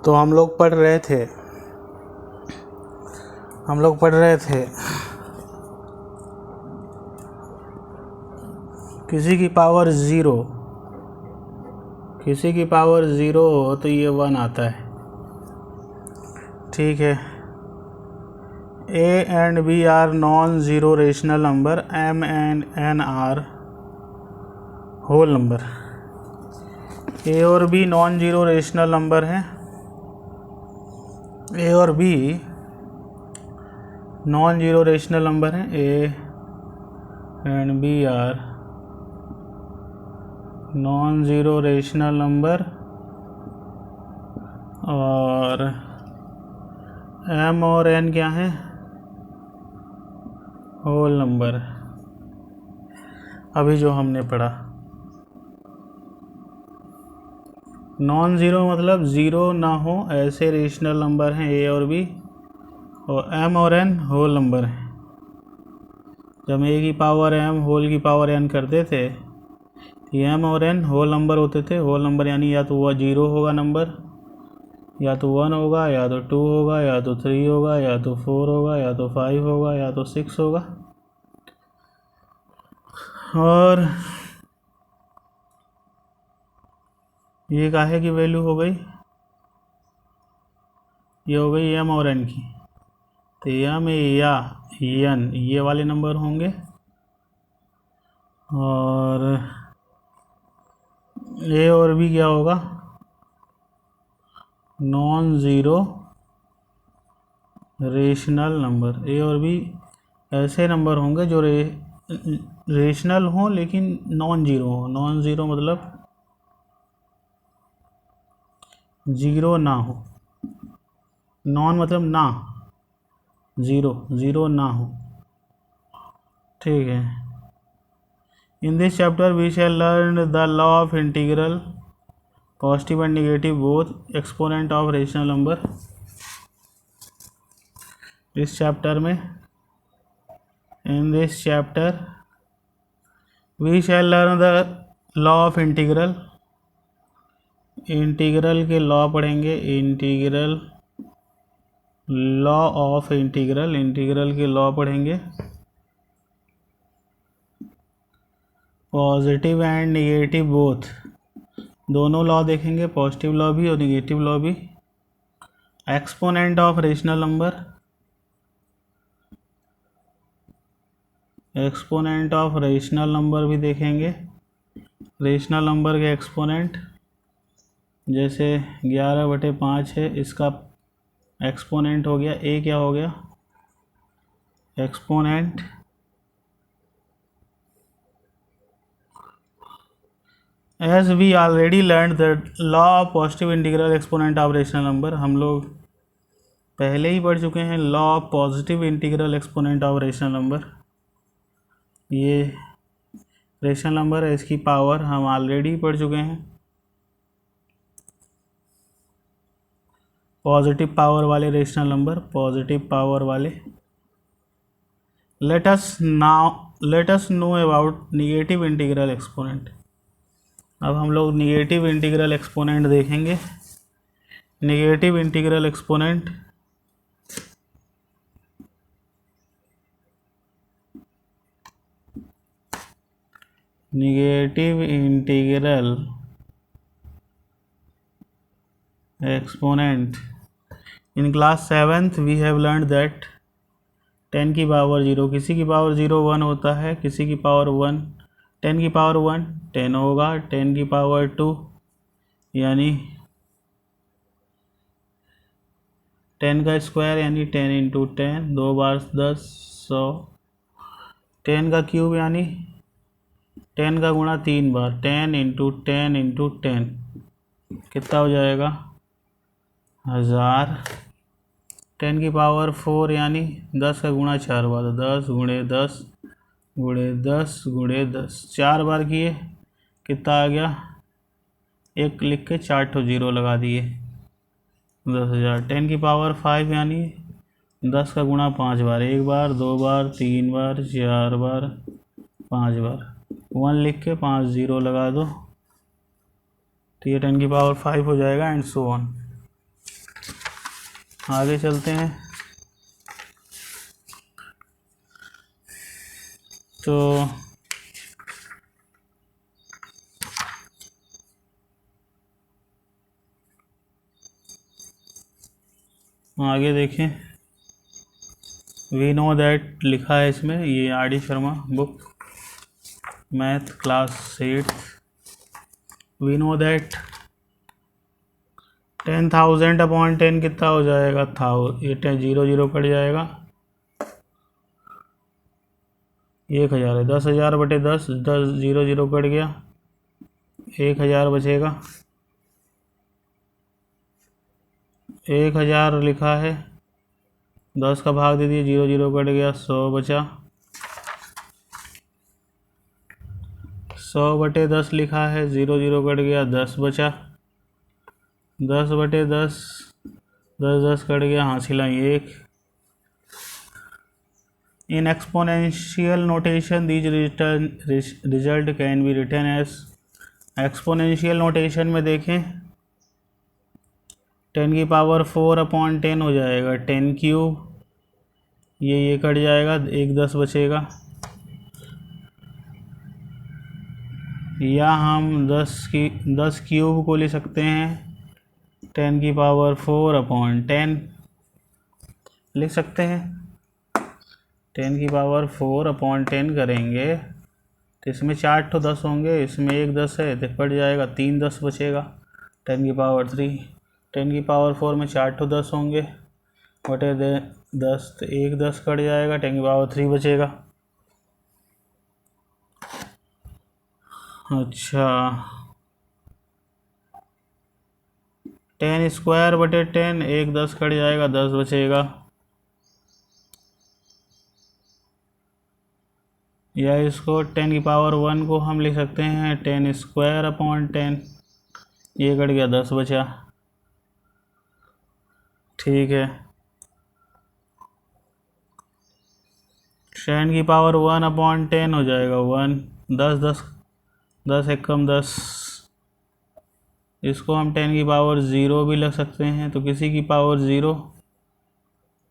तो हम लोग पढ़ रहे थे किसी की पावर ज़ीरो हो तो ये 1 आता है, ठीक है। A and B are non zero rational number, M and N are whole number. A और B non zero rational number हैं, A और B non zero rational number हैं, A and B are non zero rational number, और M और N क्या है, whole number. अभी जो हमने पढ़ा, नॉन ज़ीरो मतलब ज़ीरो ना हो ऐसे रेशनल नंबर हैं A और B, और M और N होल नंबर हैं। जब A की पावर M होल की पावर N करते थे, M और N होल नंबर होते थे। होल नंबर यानी या तो वह 0 होगा नंबर, या तो 1 होगा, या तो 2 होगा, या तो 3 होगा, या तो 4 होगा, या तो 5 होगा, या तो 6 होगा। और ये काहे की वैल्यू हो गई, ये हो गई M और N की। तो M या N ये वाले नंबर होंगे, और A और B क्या होगा, non zero rational number. A और B ऐसे नंबर होंगे जो रेशनल हो लेकिन नॉन ज़ीरो हो। नॉन ज़ीरो मतलब ज़ीरो ना हो, नॉन मतलब ना, ज़ीरो ना हो, ठीक है। In this chapter we shall learn the law of integral, positive and negative both, exponent of rational number. इस चैप्टर में, in this chapter we shall learn the law of integral, integral के law पढ़ेंगे। Integral law of integral के law पढ़ेंगे। Positive and negative both, दोनों law देखेंगे, positive law भी और नेगेटिव लॉ भी। Exponent of rational number, exponent of rational number भी देखेंगे। रेशनल नंबर के एक्सपोनेंट, जैसे 11/5 है, इसका एक्सपोनेंट हो गया A, क्या हो गया, exponent as we already learn the law of positive integral exponent of rational number. हम लोग पहले ही पढ़ चुके हैं law of positive integral exponent of rational number. ये रेशनल नंबर है, इसकी पावर हम ऑलरेडी पढ़ चुके हैं। पॉजिटिव पावर वाले रेशनल नंबर, पॉजिटिव पावर वाले। Let us know about negative integral exponent. अब हम लोग नेगेटिव इंटीग्रल एक्सपोनेंट देखेंगे। Negative integral exponent, negative integral exponent. In class 7th we have learn that 10 की पावर 0, किसी की पावर 0 1 होता है, किसी की पावर 1, 10 की पावर 1 10 होगा, 10 की पावर 2 यानी 10 का स्क्वायर यानी 10 इंटू 10, 2 बार 10 100। 10 का क्यूब यानी 10 का गुणा 3 बार, 10 इंटू 10 इंटू 10 कितना हो जाएगा, 1000। 10 की पावर 4 यानी 10 का गुणा 4 बार, 10 गुणे 10 गुणे 10 गुणे 10, 4 बार किए, कितना आ गया, एक लिख के 4 ठो जीरो लगा दिए, 10,000। 10 की पावर 5 यानी 10 का गुणा 5 बार, 1 बार 2 बार 3 बार 4 बार 5 बार, 1 लिख के 5 जीरो लगा दो, तो ये 10 की पावर 5 हो जाएगा, एंड सो ऑन। आगे चलते हैं। तो आगे देखें, वी नो दैट लिखा है इसमें, ये R D Sharma book, math class 8। We know that 10,000 upon 10 कितना हो जाएगा, ये 0 0 कट जाएगा, 1,000 है। 10,000 बटे 10, 10 0 0 कट गया, 1,000 बचेगा। 1,000 लिखा है, 10 का भाग दे दिए, 0 0 कट गया, 100 बचा। 100 बटे 10 लिखा है, 0 0 कट गया, 10 बचा। 10 बटे 10, 10 10 कट गया, हासिल 1। In exponential notation, these result can be written as, exponential notation में देखें 10 की पावर 4 अपॉन 10 हो जाएगा, 10 क्यूब, ये कट जाएगा, 1 10 बचेगा। या हम 10 क्यूब को ले सकते हैं 10 की पावर 4 अपॉन 10 लिख सकते हैं। 10 की पावर 4 अपॉन 10 करेंगे तो इसमें 4 तो 10 होंगे, इसमें 1 10 है तो कट जाएगा, 3 10 बचेगा, 10 की पावर 3। 10 की पावर 4 में 4 तो 10 होंगे, बटे 10 तो 1 10 कट जाएगा, 10 की पावर 3 बचेगा। अच्छा, 10 स्क्वायर बटे 10, 1 10 कट जाएगा, 10 बचेगा। या इसको 10 की पावर 1 को हम लिख सकते हैं 10 स्क्वायर अपॉन 10, ये कट गया, 10 बचा। ठीक है, 10 की पावर 1 अपॉन 10 हो जाएगा 1, 10 10 10 एक कम 10। इसको हम 10 की पावर 0 भी लग सकते हैं, तो किसी की पावर 0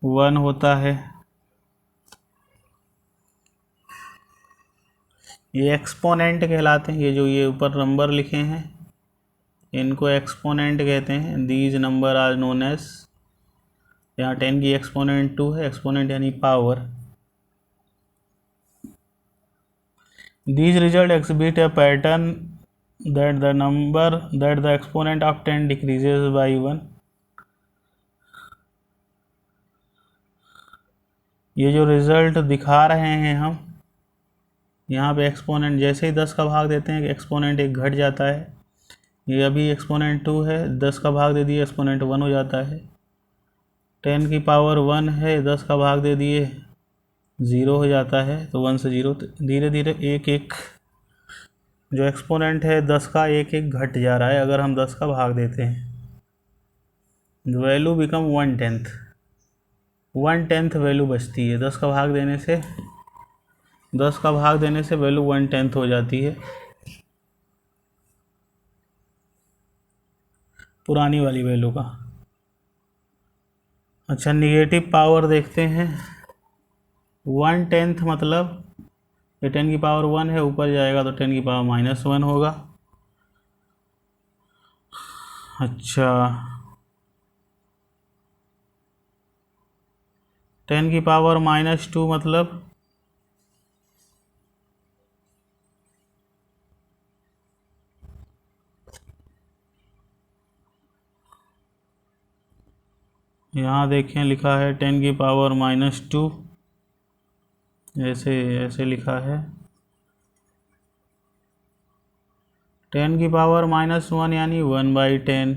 1 होता है। ये एक्सपोनेंट कहलाते हैं, ये जो ये ऊपर नंबर लिखे हैं इनको एक्सपोनेंट कहते हैं। These number are known as, यहाँ 10 की एक्सपोनेंट 2 है, एक्सपोनेंट यानी power. These result exhibit a pattern that the number that the exponent of 10 decreases by 1। ये जो रिजल्ट दिखा रहे हैं हम यहाँ पे, एक्सपोनेंट जैसे ही 10 का भाग देते हैं एक्सपोनेंट 1 घट जाता है। ये अभी एक्सपोनेंट 2 है, 10 का भाग दे दिए एक्सपोनेंट 1 हो जाता है। 10 की पावर 1 है, 10 का भाग दे दिए 0 हो जाता है, तो 1 से 0 धीरे धीरे 1 1 जो एक्सपोनेंट है 10 का 1 1 घट जा रहा है। अगर हम 10 का भाग देते हैं वैल्यू बिकम 1/10, 1/10 वैल्यू बचती है। 10 का भाग देने से 10 का भाग देने से वैल्यू 1/10 हो जाती है, पुरानी वाली वैल्यू का। अच्छा, निगेटिव पावर देखते हैं। 1/10 मतलब ये 10 की पावर 1 है, ऊपर जाएगा तो 10 की पावर -1 होगा। अच्छा, 10 की पावर -2 मतलब यहाँ देखें लिखा है 10 की पावर -2, ऐसे लिखा है। 10 की पावर -1 यानी 1/10,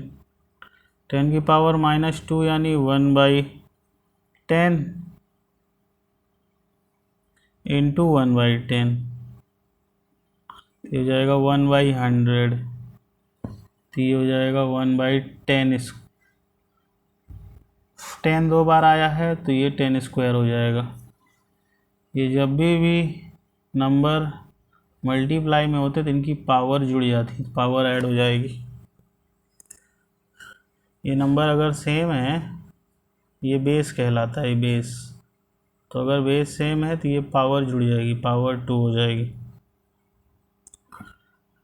10 की पावर -2 यानी 1/10 इंटू 1/10, ये हो जाएगा 1/100, तो ये हो जाएगा 1/10। 10 2 बार आया है तो ये 10 स्क्वायर हो जाएगा। ये जब भी नंबर मल्टीप्लाई में होते तो इनकी पावर जुड़ जाती, पावर ऐड हो जाएगी। ये नंबर अगर सेम है, ये बेस कहलाता है, बेस। तो अगर बेस सेम है तो ये पावर जुड़ जाएगी, पावर 2 हो जाएगी।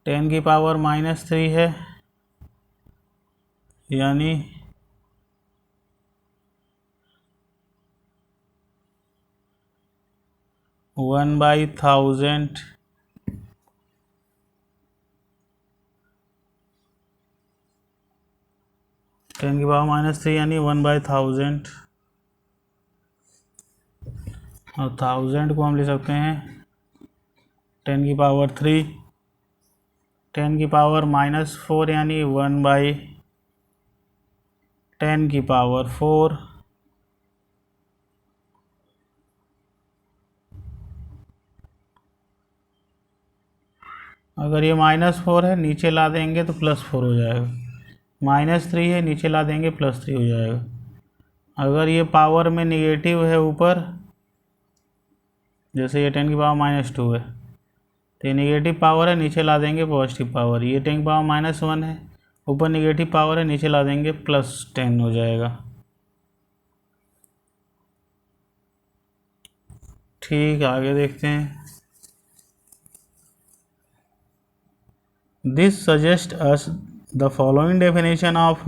10 की पावर -3 है, यानी 1/1000 10 की पावर -3 यानी 1/1000। और 1000 को हम ले सकते हैं 10 की पावर 3, 10 की पावर -4 यानी 1/10 की पावर 4। अगर ये -4 है नीचे ला देंगे तो +4 हो जाएगा, -3 है नीचे ला देंगे +3 हो जाएगा। अगर ये पावर में निगेटिव है ऊपर, जैसे ये 10 की पावर -2 है तो ये निगेटिव पावर है, नीचे ला देंगे पॉजिटिव पावर। ये 10 की पावर -1 है, ऊपर निगेटिव पावर है, नीचे ला देंगे +10 हो जाएगा। ठीक है, आगे देखते हैं। This suggests us the following definition of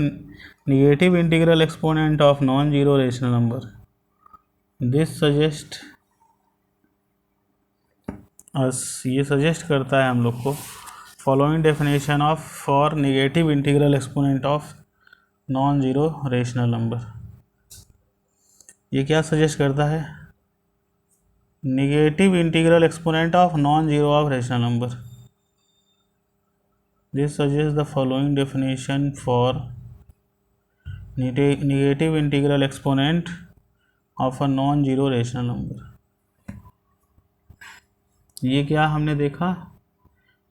negative integral exponent of non-zero rational number. This suggests us, ये सजेस्ट करता है हम लोग को following definition of for negative integral exponent of non-zero rational number। ये क्या सजेस्ट करता है? Negative integral exponent of non zero of rational number. This suggest the following definition for negative integral exponent of a non zero rational number. ये क्या हमने देखा?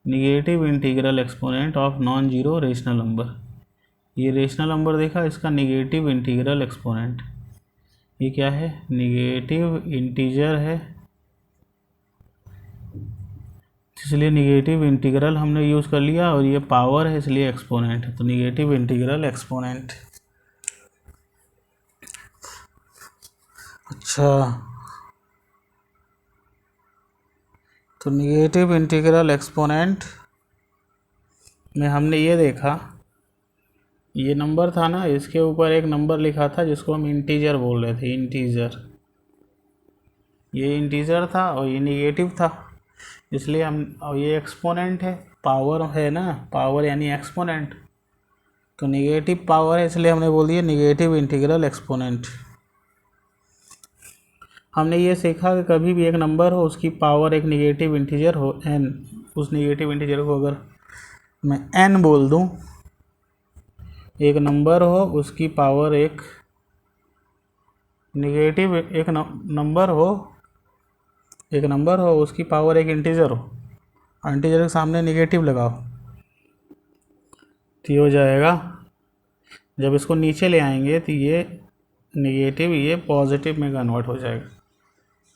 Negative integral exponent of non zero rational number. ये rational number देखा, इसका negative integral exponent, ये क्या है? नेगेटिव इंटीजर है, इसलिए नेगेटिव इंटीग्रल हमने यूज़ कर लिया, और ये पावर है इसलिए एक्सपोनेंट है, तो नेगेटिव इंटीग्रल एक्सपोनेंट। अच्छा, तो नेगेटिव इंटीग्रल एक्सपोनेंट में हमने ये देखा, ये नंबर था ना, इसके ऊपर एक नंबर लिखा था जिसको हम इंटीजर बोल रहे थे, इंटीजर। ये इंटीजर था और ये नेगेटिव था, इसलिए हम, और ये एक्सपोनेंट है, पावर है ना, पावर यानी एक्सपोनेंट, तो नेगेटिव पावर है इसलिए हमने बोल दिया नेगेटिव इंटीग्रल एक्सपोनेंट। हमने ये सीखा कि कभी भी एक नंबर हो उसकी पावर एक नेगेटिव इंटीजर हो n, उस नेगेटिव इंटीजर को अगर मैं n बोल दूं, एक नंबर हो उसकी पावर एक नेगेटिव, एक नंबर हो उसकी पावर एक इंटीजर हो, इंटीजर के सामने नेगेटिव लगाओ तो ये हो जाएगा, जब इसको नीचे ले आएंगे तो ये नेगेटिव ये पॉजिटिव में कन्वर्ट हो जाएगा,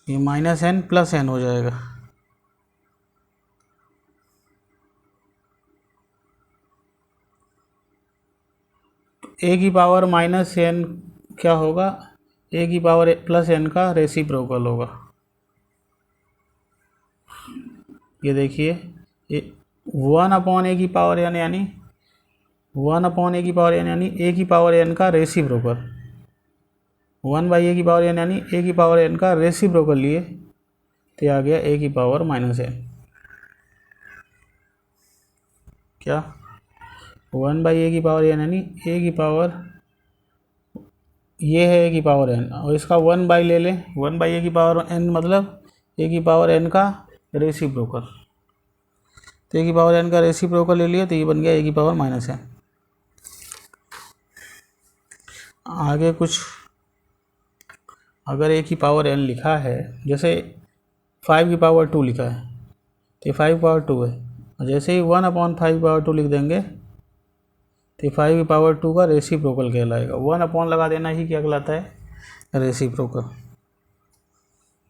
ये -n + n हो जाएगा। a की पावर -n क्या होगा? a की पावर +n का रेसिप्रोकल होगा। ये देखिए, 1/a की पावर n यानी 1/a की पावर n यानी a की पावर n का रेसिप्रोकल, 1/a की पावर n यानी a की पावर n का रेसिप्रोकल लिए, तो आ गया a की पावर -n। क्या? 1/a की पावर n यानी a की पावर, ये है a की पावर n, और इसका 1/, ले लें 1/a की पावर n मतलब a की पावर n का रेसिप्रोकल, तो a की पावर n का रेसिप्रोकल ले लिया तो ये बन गया a की पावर -n। आगे कुछ, अगर a की पावर n लिखा है, जैसे 5 की पावर 2 लिखा है तो 5 की पावर 2 है, और जैसे ही 1/5 की पावर 2 लिख देंगे तो 5 की पावर 2 का रेसिप्रोकल कहलाएगा। 1 लगा देना ही क्या कहलाता है? रेसिप्रोकल।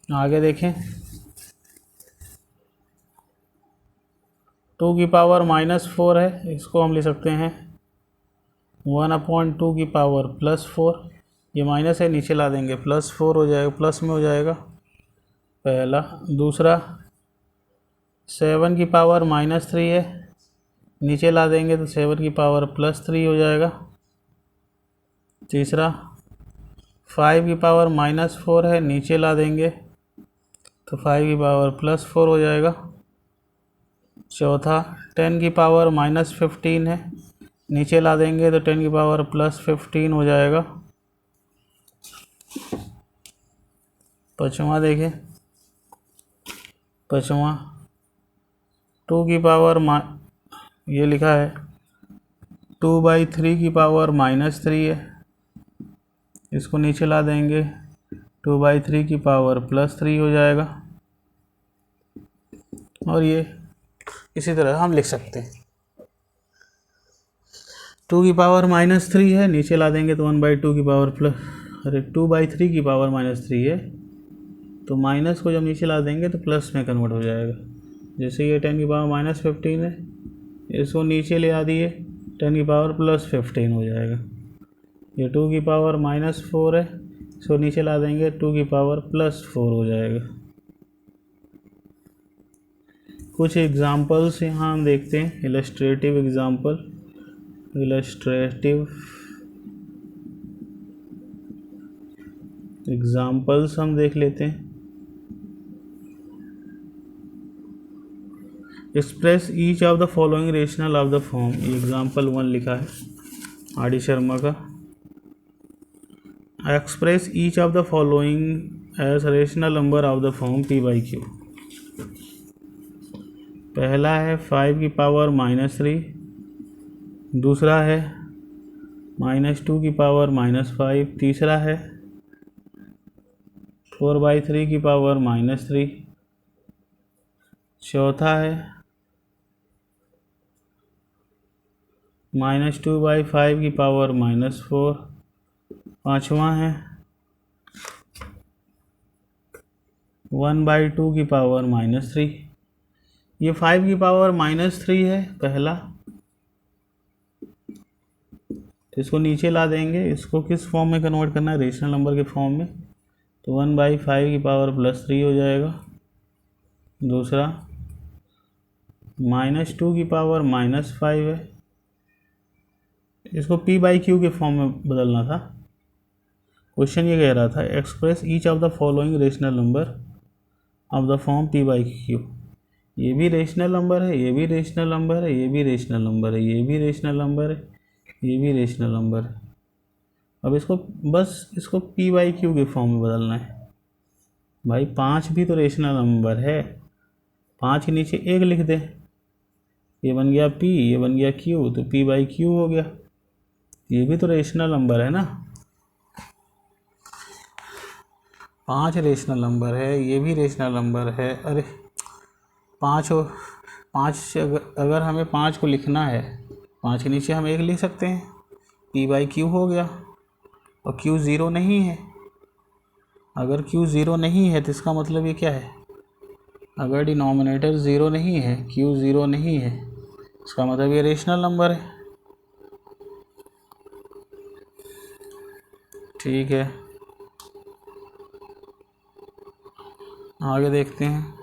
आगे देखें, 2 की पावर -4 है, इसको हम ले सकते हैं 1/2 की पावर +4, ये माइनस है, नीचे ला देंगे +4 हो जाएगा, प्लस में हो जाएगा पहला। दूसरा 7 की पावर -3 है, नीचे ला देंगे तो 7 की पावर +3 हो जाएगा। तीसरा 5 की पावर -4 है, नीचे ला देंगे तो 5 की पावर +4 हो जाएगा। चौथा 10 की पावर -15 है, नीचे ला देंगे तो 10 की पावर +15 हो जाएगा। पाँचवा देखें, पाँचवा 2 की पावर ये लिखा है 2/3 की पावर -3 है, इसको नीचे ला देंगे 2/3 की पावर +3 हो जाएगा। और ये इसी तरह हम लिख सकते हैं। 2 की पावर -3 है, नीचे ला देंगे तो 1/2 की पावर 2/3 की पावर -3 है, तो माइनस को जब नीचे ला देंगे तो प्लस में कन्वर्ट हो जाएगा। जैसे ये 10 की पावर -15 है, इसको नीचे ले आ दिए 10 की पावर +15 हो जाएगा। ये 2 की पावर -4 है, इसको नीचे ला देंगे 2 की पावर +4 हो जाएगा। कुछ एग्जाम्पल्स यहाँ हम देखते हैं, इलस्ट्रेटिव एग्जाम्पल्स हम देख लेते हैं। Express each of the following rational of the form, ये एग्जाम्पल 1 लिखा है आर डी शर्मा का। Express each of the following as rational number of the form p/q। पहला है 5 की पावर -3, दूसरा है -2 की पावर -5, तीसरा है 4/3 की पावर -3, चौथा है -2/5 की पावर -4, पाँचवा है 1/2 की पावर -3। ये 5 की पावर -3 है पहला, तो इसको नीचे ला देंगे, इसको किस फॉर्म में कन्वर्ट करना है, रेशनल नंबर के फॉर्म में, तो 1/5 की पावर +3 हो जाएगा। दूसरा -2 की पावर -5 है, इसको p/q के फॉर्म में बदलना था। क्वेश्चन ये कह रहा था express each of the following rational number of the form p/q। ये भी रेशनल नंबर है, ये भी रेशनल नंबर है, ये भी रेशनल नंबर है, ये भी रेशनल नंबर है, ये भी रेशनल नंबर है। अब इसको p/q के फॉर्म में बदलना है। भाई 5 भी तो रेशनल नंबर है, 5 के नीचे 1 लिख दे, ये बन गया p, ये बन गया q, तो p/q हो गया। ये भी तो रेशनल नंबर है ना, 5 रेशनल नंबर है, ये भी रेशनल नंबर है। अरे 5 अगर हमें 5 को लिखना है, 5 के नीचे हम 1 लिख सकते हैं, p/q हो गया। और q 0 नहीं है, अगर q 0 नहीं है तो इसका मतलब ये क्या है, अगर डिनोमिनेटर 0 नहीं है, q 0 नहीं है, इसका मतलब ये रेशनल नंबर है। ठीक है, आगे देखते हैं।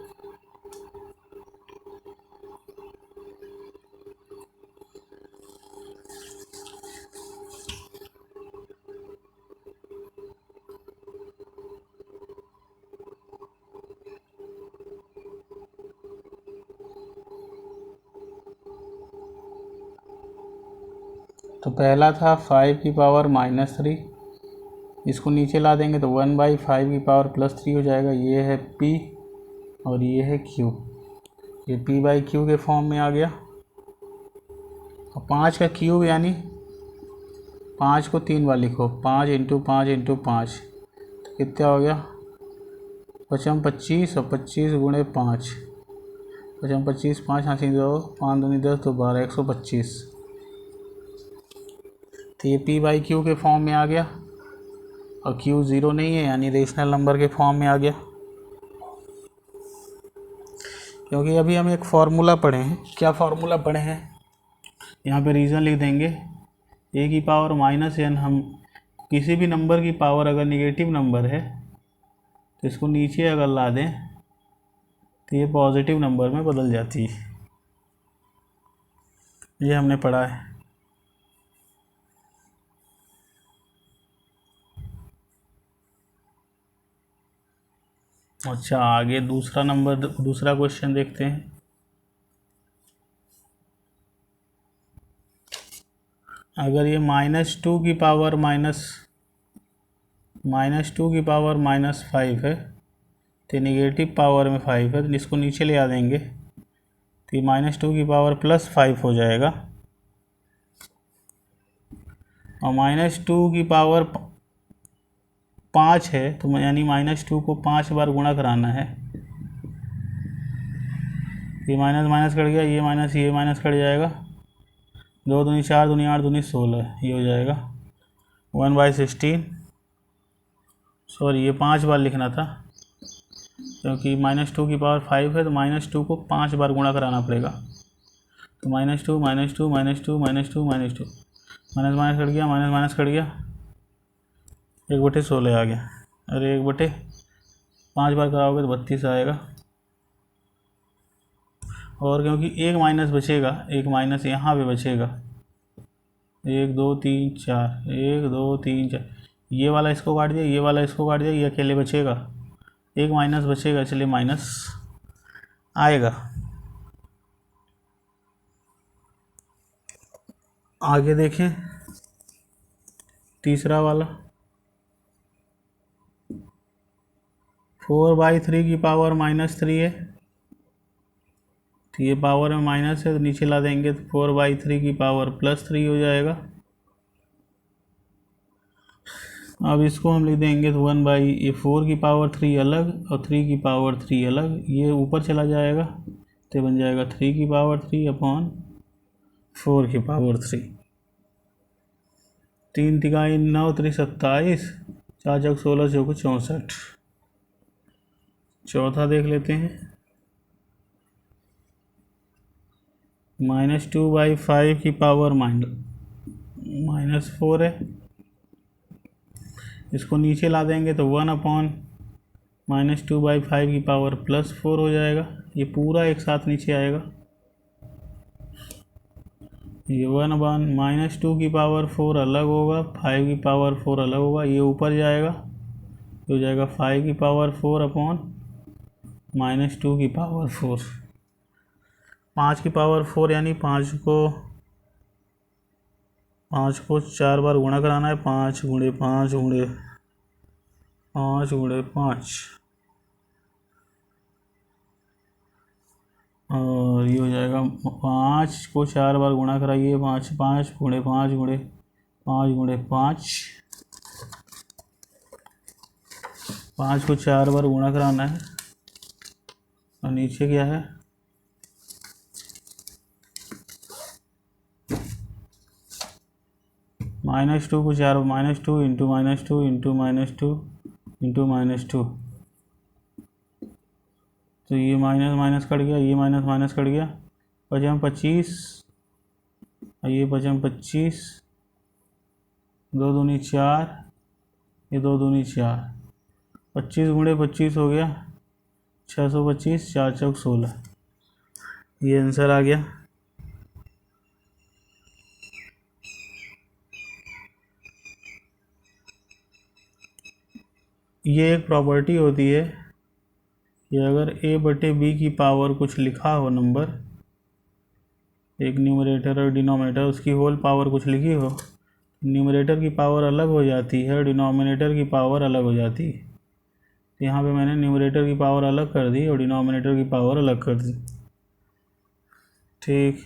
तो पहला था 5 की पावर -3, इसको नीचे ला देंगे तो 1/5 की पावर +3 हो जाएगा। ये है p और ये है q, ये p/q के फॉर्म में आ गया। और 5 का क्यूब यानी 5 को 3 बार लिखो, 5 × 5 × 5, तो कितना हो गया 5 25 और 25 × 5, 5 25, 5 हाँसी 2, 5 दूनी 10, तो 12, 125। तो ये p/q के फॉर्म में आ गया और q 0 नहीं है, यानी रेशनल नंबर के फॉर्म में आ गया। क्योंकि अभी हम एक फार्मूला पढ़े हैं, क्या फार्मूला पढ़े हैं, यहाँ पे रीज़न लिख देंगे। a की पावर -n हम किसी भी नंबर की पावर अगर निगेटिव नंबर है तो इसको नीचे अगर ला दें तो ये पॉजिटिव नंबर में बदल जाती है। ये हमने पढ़ा है। अच्छा, आगे दूसरा क्वेश्चन देखते हैं। अगर ये -2 की पावर -5 है तो निगेटिव पावर में 5 है, तो इसको नीचे ले आ देंगे तो ये -2 की पावर +5 हो जाएगा। और -2 की पावर 5 है तो यानी -2 को 5 बार गुणा कराना है। ये माइनस माइनस कट गया, ये माइनस कट जाएगा। 2 दूनी 4, दूनी 8, दूनी 16, ये हो जाएगा 1/16। सॉरी, ये 5 बार लिखना था क्योंकि -2 की पावर 5 है तो -2 को 5 बार गुणा कराना पड़ेगा। तो -2 -2 -2 -2 -2 माइनस माइनस कट गया, माइनस कट गया, 1/16 आ गया। अरे 1/5 बार कराओगे तो 32 आएगा। और क्योंकि एक माइनस बचेगा, एक माइनस यहाँ पे बचेगा, 1 2 3 4, 1 2 3 4, ये वाला इसको काट दिया, ये वाला इसको काट दिया, ये अकेले बचेगा, एक माइनस बचेगा, चलिए माइनस आएगा। आगे देखें, तीसरा वाला 4/3 की पावर -3 है तो ये पावर में माइनस है तो नीचे ला देंगे तो 4/3 की पावर +3 हो जाएगा। अब इसको हम लिख देंगे तो 4 की पावर 3 अलग और 3 की पावर 3 अलग, ये ऊपर चला जाएगा तो बन जाएगा 3 की पावर 3 अपॉन 4 की पावर 3। 3 तिगाई 9, 3 27, 4 चौक 16, चौको 64। चौथा देख लेते हैं। -2/5 की पावर -4 है, इसको नीचे ला देंगे तो 1/-2/5 की पावर +4 हो जाएगा। ये पूरा एक साथ नीचे आएगा। ये 1/-2 की पावर 4 अलग होगा, 5 की पावर 4 अलग होगा, ये ऊपर जाएगा तो हो जाएगा 5 की पावर 4 अपॉन -2 की पावर 4। 5 की पावर 4 यानी 5 को 4 बार गुणा कराना है। 5 गुणे 5 गुणे 5 गुणे 5 और ये हो जाएगा 5 को 4 बार गुणा कराइए, 5 गुणे 5 गुणे 5 गुणे 5, 5 को 4 बार गुणा कराना है। और नीचे क्या है, -2 को 4, -2 इंटू -2 इंटू -2 इंटू -2, तो ये माइनस कट गया, ये माइनस कट गया, 25 और ये 25, 2 दूनी 4, ये 2 दूनी 4, 25 गुणे 25 हो गया 625, 4 चौक 16, ये आंसर आ गया। ये एक प्रॉपर्टी होती है कि अगर a/b की पावर कुछ लिखा हो नंबर, एक न्यूमरेटर और डिनोमिनेटर, उसकी होल पावर कुछ लिखी हो, न्यूमरेटर की पावर अलग हो जाती है और डिनोमिनेटर की पावर अलग हो जाती है। तो यहाँ पे मैंने न्यूमरेटर की पावर अलग कर दी और डिनोमिनेटर की पावर अलग कर दी। ठीक,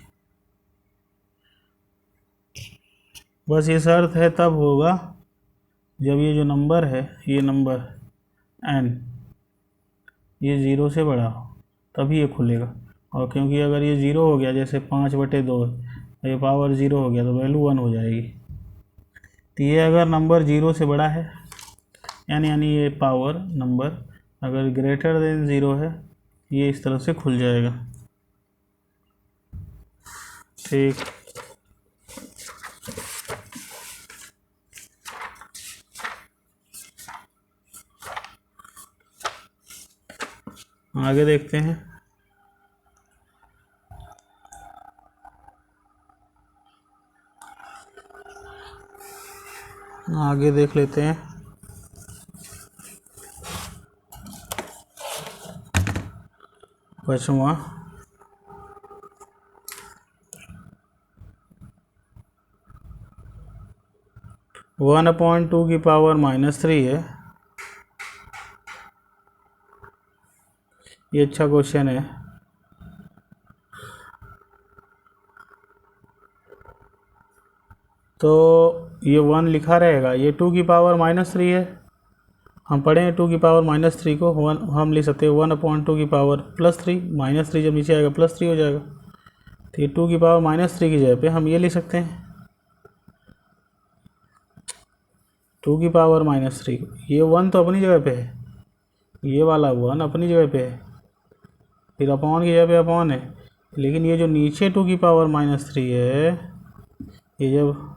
बस ये शर्त है तब होगा जब ये जो नंबर है, ये नंबर n ये 0 से बड़ा हो, तभी ये खुलेगा। और क्योंकि अगर ये 0 हो गया, जैसे 5/2 ये पावर 0 हो गया तो वैल्यू 1 हो जाएगी। तो ये अगर नंबर 0 से बड़ा है यानी ये पावर नंबर अगर ग्रेटर देन 0 है, ये इस तरह से खुल जाएगा। ठीक, आगे देखते हैं। आगे देख लेते हैं। पाँचवां 1/2 की पावर -3 है। ये अच्छा क्वेश्चन है। तो ये 1 लिखा रहेगा, ये 2 की पावर -3 है। हम पढ़े हैं 2 की पावर -3 को 1 हम लिख सकते हैं 1/2 की पावर +3, -3 जब नीचे आएगा +3 हो जाएगा। तो ये 2 की पावर -3 की जगह पे हम ये लिख सकते हैं 2 की पावर -3। ये 1 तो अपनी जगह पे है, ये वाला 1 अपनी जगह पे है, फिर अपॉन की जगह पे अपॉन है। लेकिन ये जो नीचे 2 की पावर -3 है, ये जब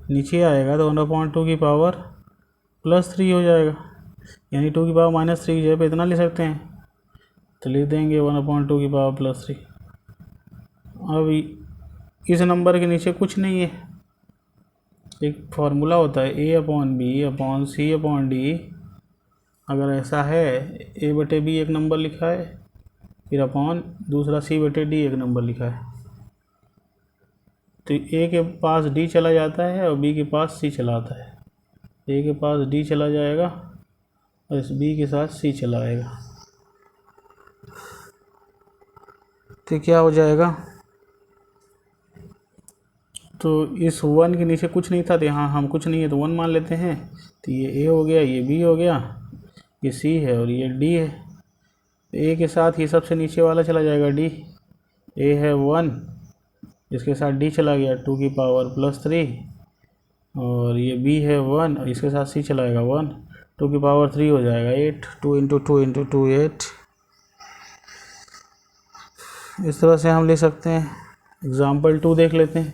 नीचे आएगा तो 1/2 की पावर +3 हो जाएगा। यानी 2 की पावर -3 की जगह पे इतना लिख सकते हैं, तो लिख देंगे 1/2 की पावर +3। अब इस नंबर के नीचे कुछ नहीं है। एक फार्मूला होता है A/B/C/D। अगर ऐसा है A/B एक नंबर लिखा है, फिर अपॉन दूसरा C/D एक नंबर लिखा है, तो A के पास D चला जाता है और B के पास C चला आता है। A के पास D चला जाएगा और इस B के साथ C चला आएगा, तो क्या हो जाएगा। तो इस 1 के नीचे कुछ नहीं था, तो यहाँ हम कुछ नहीं है तो 1 मान लेते हैं। तो ये A हो गया, ये B हो गया, ये C है और ये D है। A के साथ ये सबसे नीचे वाला चला जाएगा D। A है 1, इसके साथ D चला गया 2 की पावर +3, और ये B है 1 और इसके साथ C चलाएगा 1, 2 की पावर 3 हो जाएगा 8। 2 × 2 × 2 8। इस तरह से हम ले सकते हैं। एग्जाम्पल 2 देख लेते हैं।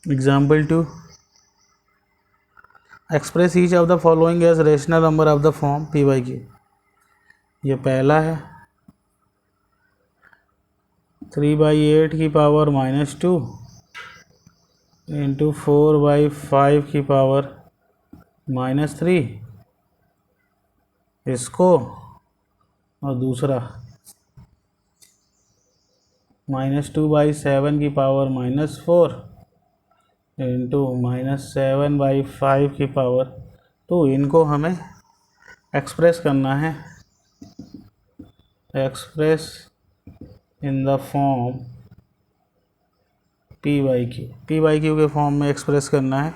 Example 2, express each of the following as rational number of the form P/Q। ये पहला है 3/8 की पावर -2 × 4/5 की पावर -3, इसको, और दूसरा -2/7 की पावर -4 × -7/5 की पावर 2। इनको हमें एक्सप्रेस करना है, express in the form P/Q। P/Q के फॉर्म में एक्सप्रेस करना है।